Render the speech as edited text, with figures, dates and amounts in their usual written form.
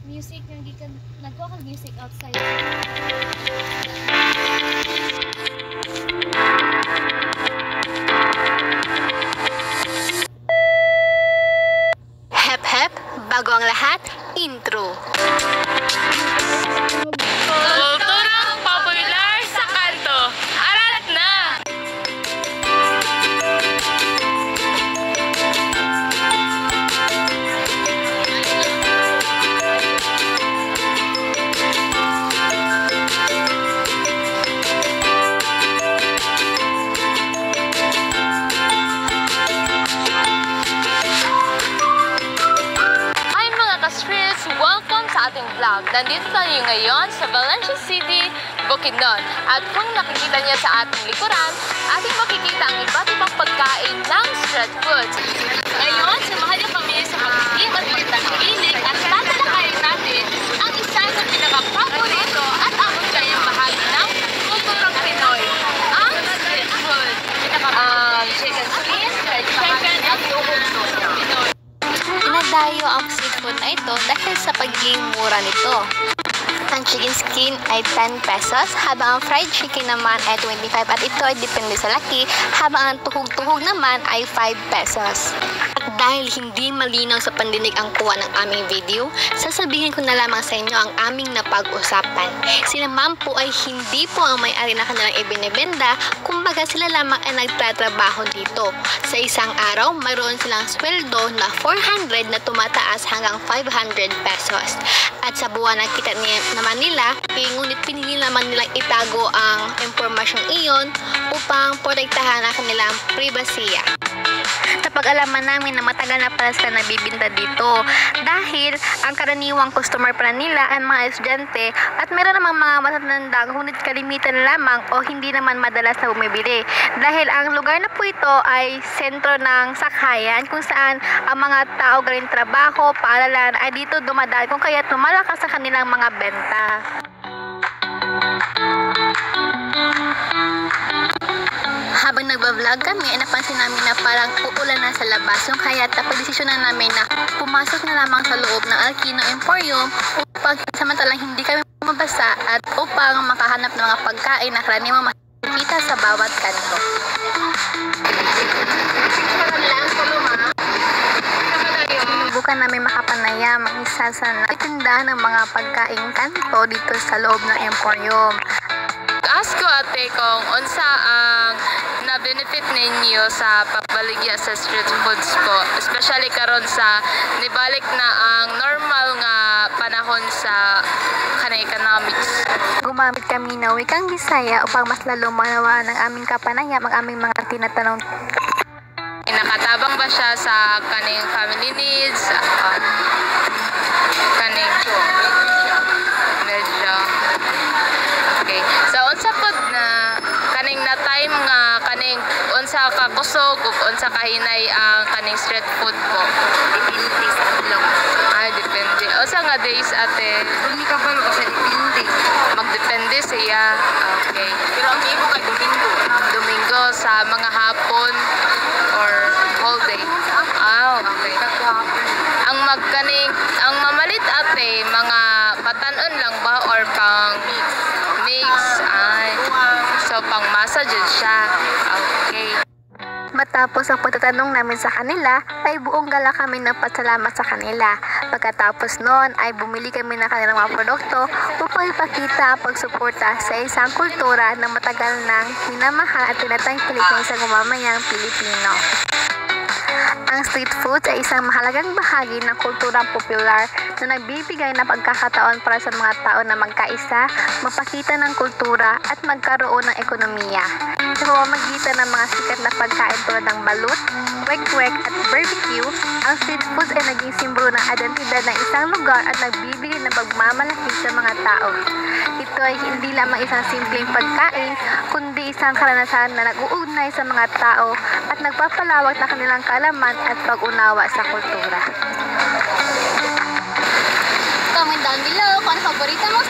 music nga gikan nagkuha kag music outside. Hep hep, bago ang lahat, intro. Kulturang popular sa kanto. Arat na! Hi mga ka-streets! Welcome sa ating vlog. Nandito tayo ngayon sa Valencia City, Bukidnon. At kung nakikita niyo sa ating likuran, ating makikita ang iba't ibang pagkain ng street foods. Ngayon, samahan niyo kami sa pagiging at pagtangkilik at tatalakayin natin ang isa sa pinaka-paborito at abot kayang bahagi ng kulturang Pinoy, ang street food. Chicken skin, fried chicken, at tuhog Pinoy. Inadayo ang seafood na ito dahil sa pagiging mura nito. Ang chicken skin ay 10 pesos, habang ang fried chicken naman ay 25 at ito ay depende sa laki, habang ang tuhog-tuhog naman ay 5 pesos. At dahil hindi malinaw sa pandinig ang kuha ng aming video, sasabihin ko na lamang sa inyo ang aming napag-usapan. Sila ma'am po ay hindi po ang may-ari na kanilang ibinibenda, kumbaga sila lamang ay nagtatrabaho dito. Sa isang araw, mayroon silang sweldo na 400 na tumataas hanggang 500 pesos. At sa buwan na kita naman nila, ngunit pinili naman nilang itago ang impormasyong iyon upang protektahan ang kanilang pribasiya. Napag-alaman namin na matagal na pala sila nabibinta dito dahil ang karaniwang customer pala nila ay mga estudyante at meron namang mga matatandang ngunit kalimitan lamang o hindi naman madalas na bumibili dahil ang lugar na po ito ay sentro ng sakayan kung saan ang mga tao galing trabaho, paaralan ay dito dumadaan kung kaya't lumalakas sa kanilang mga benta. Habang nagbablog kami, napansin namin na parang uulan na sa labas. Yung kaya napag-desisyon na namin na pumasok na lamang sa loob ng Alkino Emporium upang samantalang hindi kami mabasa at upang makahanap ng mga pagkain na karaniwang makikita sa bawat kanto. Sinubukan namin makapanayam ang isa sa nagtindahan ng mga pagkain kanto dito sa loob ng Emporium. Ask ko ate kung unsa ang na-benefit ninyo sa pagbaligya sa street foods po, especially karon sa nibalik na ang normal nga panahon sa economics. Gumamit kami ng wikang Bisaya upang mas lalo manawaan ang aming kapanayam ang aming mga tinatanong. Nakatabang ba siya sa kaning family needs? Kaning medyo okay. So unsa pod na kaning na time nga kaning unsa ka kusog ug unsa ka hinay ang kaning street food po? Depende sa adlaw. Depende. Unsa nga days ate? Hindi ka ba kasi depende. Magdepende siya. Okay. Pero ang ibo kay Domingo. Domingo sa mga hapon or whole day. Okay. Ang magkaning ang mamalit ate mga batanon lang ba or pang mix? Ay. So pang masa jud siya. Okay. Matapos ang pagtatanong namin sa kanila, ay buong gala kami ng pasalamat sa kanila. Pagkatapos noon ay bumili kami ng kanilang mga produkto upang ipakita ang pagsuporta sa isang kultura na matagal nang minamahal at tinatangkilik ng isang mamamayang Pilipino. Ang street foods ay isang mahalagang bahagi ng kulturang popular na nagbibigay ng pagkakataon para sa mga tao na magkaisa, mapakita ng kultura at magkaroon ng ekonomiya. Sa pamamagitan ng mga sikat na pagkain tulad ng balut, kwek-kwek at barbecue, ang street foods ay naging simbolo ng identidad ng isang lugar at nagbibigay ng pagmamalaki sa mga tao. Ito ay hindi lamang isang simpleng pagkain, kundi isang karanasan na nag-uugnay sa mga tao at nagpapalawak ng kanilang kaalaman at pag-unawa sa kultura. Comment down below kung ano paborito mo